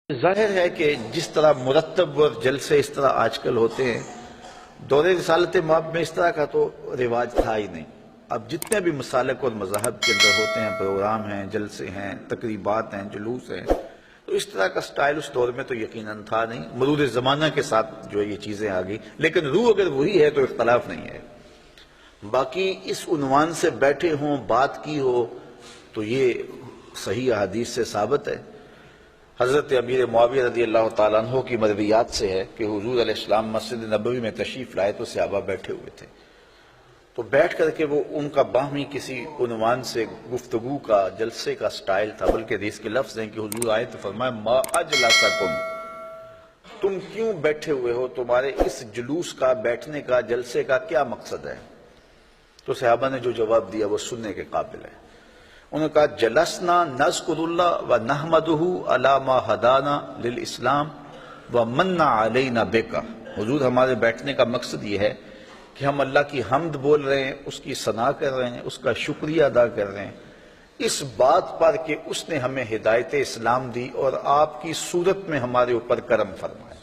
ظاہر ہے کہ جس طرح مرتب اور جلسے اس طرح آج کل ہوتے ہیں، دور رسالت مآب میں اس طرح کا تو رواج تھا ہی نہیں۔ اب جتنے بھی مسالک اور مذاہب کے اندر ہوتے ہیں، پروگرام ہیں، جلسے ہیں، تقریبات ہیں، جلوس ہیں، تو اس طرح کا سٹائل اس دور میں تو یقیناً تھا نہیں۔ مرور زمانہ کے ساتھ جو یہ چیزیں آ گئی، لیکن روح اگر وہی ہے تو اختلاف نہیں ہے۔ باقی اس عنوان سے بیٹھے ہوں، بات کی ہو، تو یہ صحیح احادیث سے ثابت ہے۔ حضرت امیر معاویہ رضی اللہ تعالیٰ عنہ کی مرویات سے ہے کہ حضور علیہ السلام مسجد نبوی میں تشریف لائے تو صحابہ بیٹھے ہوئے تھے، تو بیٹھ کر کے وہ ان کا باہمی کسی عنوان سے گفتگو کا، جلسے کا سٹائل تھا، بلکہ حدیث کے لفظ ہیں کہ حضور آئے تو فرمایا ما اجلسکم، تم کیوں بیٹھے ہوئے ہو، تمہارے اس جلوس کا، بیٹھنے کا، جلسے کا کیا مقصد ہے؟ تو صحابہ نے جو جواب دیا وہ سننے کے قابل ہے۔ انہوں نے کہا جلسنا نذکر اللہ و نحمدہ علی ما ہدانا للاسلام و من علینا بک، حضور ہمارے بیٹھنے کا مقصد یہ ہے کہ ہم اللہ کی حمد بول رہے ہیں، اس کی ثنا کر رہے ہیں، اس کا شکریہ ادا کر رہے ہیں اس بات پر کہ اس نے ہمیں ہدایت اسلام دی اور آپ کی صورت میں ہمارے اوپر کرم فرمایا،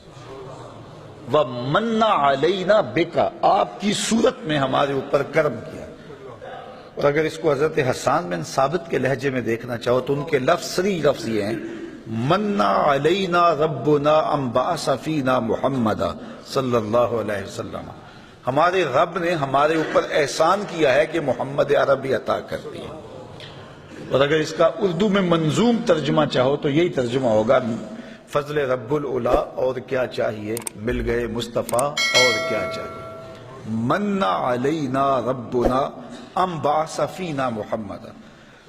وَمَنَّ عَلَيْنَا بِكَ، آپ کی صورت میں ہمارے اوپر کرم کیا۔ اور اگر اس کو حضرت حسان بن ثابت کے لہجے میں دیکھنا چاہو تو ان کے صریح لفظ یہ ہیں مَنَّ عَلَيْنَا رَبُّنَا أَن بَعَثَ فِينَا مُحَمَّدًا صلی اللہ علیہ وسلم، ہمارے رب نے ہمارے اوپر احسان کیا ہے کہ محمد عربی عطا کر دی۔ اور اگر اس کا اردو میں منظوم ترجمہ چاہو تو یہی ترجمہ ہوگا فضل رب العلا، اور کیا چاہیے، مل گئے مصطفیٰ، اور کیا چاہیے، من علینا ربنا ام بعث فینا محمد،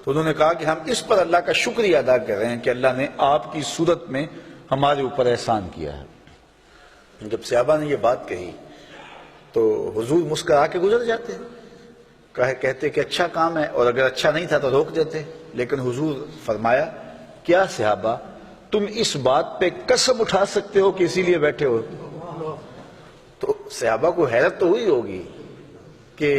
تو انہوں نے کہا کہ ہم اس پر اللہ کا شکریہ ادا کر رہے ہیں کہ اللہ نے آپ کی صورت میں ہمارے اوپر احسان کیا ہے۔ جب صحابہ نے یہ بات کہی تو حضور مسکرا کے گزر جاتے، کہتے کہ اچھا کام ہے، اور اگر اچھا نہیں تھا تو روک دیتے، لیکن حضور فرمایا کیا صحابہ تم اس بات پہ قسم اٹھا سکتے ہو کہ اسی لیے بیٹھے ہو؟ تو صحابہ کو حیرت تو ہوئی ہوگی کہ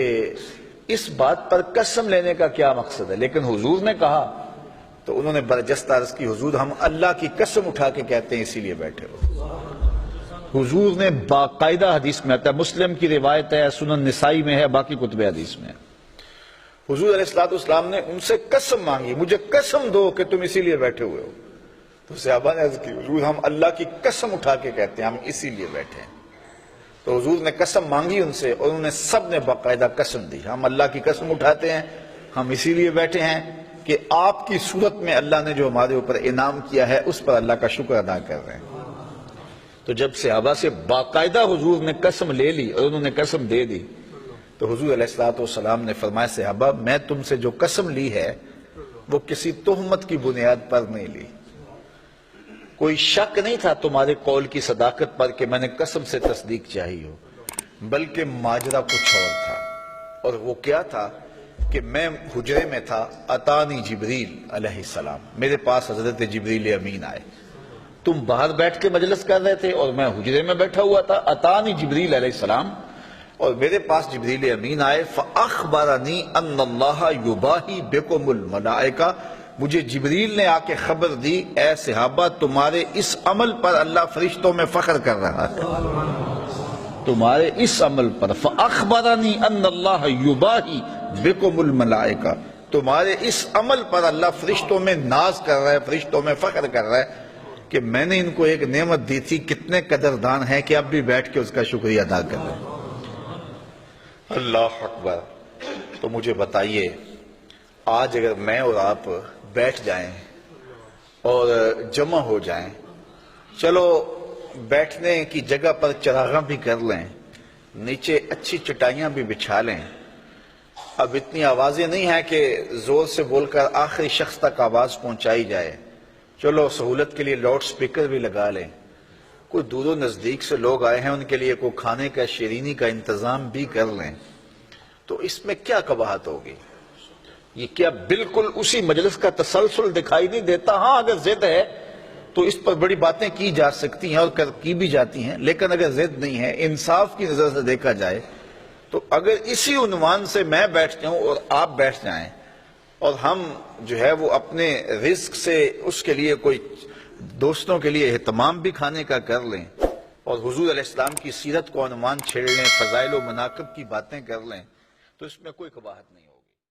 اس بات پر قسم لینے کا کیا مقصد ہے، لیکن حضور نے کہا تو انہوں نے برجستہ عرض کی حضور ہم اللہ کی قسم اٹھا کے کہتے ہیں اسی لیے بیٹھے ہو۔ حضور نے باقاعدہ حدیث میں آتا ہے، مسلم کی روایت ہے، سنن نسائی میں ہے، باقی کتب حدیث میں ہے، حضور علیہ السلام نے ان سے قسم مانگی مجھے قسم دو کہ تم اسی لیے بیٹھے ہوئے ہو، تو صحابہ نے عرض کی حضور ہم اللہ کی قسم اٹھا کے کہتے ہیں ہم اسی لیے بیٹھے ہیں۔ تو حضور نے قسم مانگی ان سے، اور انہوں نے سب نے باقاعدہ قسم دی ہم اللہ کی قسم اٹھاتے ہیں، ہم اسی لیے بیٹھے ہیں کہ آپ کی صورت میں اللہ نے جو ہمارے اوپر انعام کیا ہے اس پر اللہ کا شکر ادا کر رہے ہیں۔ تو جب صحابہ سے باقاعدہ حضور نے قسم لے لی اور انہوں نے قسم دے دی تو حضور علیہ السلام نے فرمایا صحابہ میں تم سے جو قسم لی ہے وہ کسی تہمت کی بنیاد پر نہیں لی، کوئی شک نہیں تھا تمہارے قول کی صداقت پر کہ میں نے قسم سے تصدیق چاہی ہو، بلکہ ماجرا کچھ اور تھا، اور وہ کیا تھا کہ میں حجرے میں تھا، اتانی جبریل علیہ السلام، میرے پاس حضرت جبریل امین آئے، تم باہر بیٹھ کے مجلس کر رہے تھے اور میں حجرے میں بیٹھا ہوا تھا، اتانی جبریل علیہ السلام، اور میرے پاس جبریل امین آئے، فاخبرنی ان اللہ یباہی بکم الملائکہ، مجھے جبریل نے آ کے خبر دی اے صحابہ تمہارے اس عمل پر اللہ فرشتوں میں فخر کر رہا ہے، تمہارے اس عمل پر، فاخبرنی ان اللہ یباہی بکم الملائکہ، تمہارے اس عمل پر اللہ فرشتوں میں ناز کر رہا ہے، فرشتوں میں فخر کر رہا ہے کہ میں نے ان کو ایک نعمت دی تھی، کتنے قدردان ہیں کہ اب بھی بیٹھ کے اس کا شکریہ ادا کر رہے ہیں۔ اللہ اکبر۔ تو مجھے بتائیے آج اگر میں اور آپ بیٹھ جائیں اور جمع ہو جائیں، چلو بیٹھنے کی جگہ پر چراغاں بھی کر لیں، نیچے اچھی چٹائیاں بھی بچھا لیں، اب اتنی آوازیں نہیں ہیں کہ زور سے بول کر آخری شخص تک آواز پہنچائی جائے، چلو سہولت کے لیے لاؤڈ سپیکر بھی لگا لیں، کوئی دور و نزدیک سے لوگ آئے ہیں ان کے لیے کوئی کھانے کا، شیرینی کا انتظام بھی کر لیں، تو اس میں کیا قباحت ہوگی؟ یہ کیا بالکل اسی مجلس کا تسلسل دکھائی نہیں دیتا؟ ہاں اگر ضد ہے تو اس پر بڑی باتیں کی جا سکتی ہیں اور کی بھی جاتی ہیں، لیکن اگر ضد نہیں ہے، انصاف کی نظر سے دیکھا جائے تو اگر اسی عنوان سے میں بیٹھ جاؤں اور آپ بیٹھ جائیں اور ہم جو ہے وہ اپنے رزق سے اس کے لیے کوئی دوستوں کے لیے اہتمام بھی کھانے کا کر لیں اور حضور علیہ السلام کی سیرت کو عنوان چھیڑ لیں، فضائل و مناقب کی باتیں کر لیں، تو اس میں کوئی قباحت نہیں ہوگی۔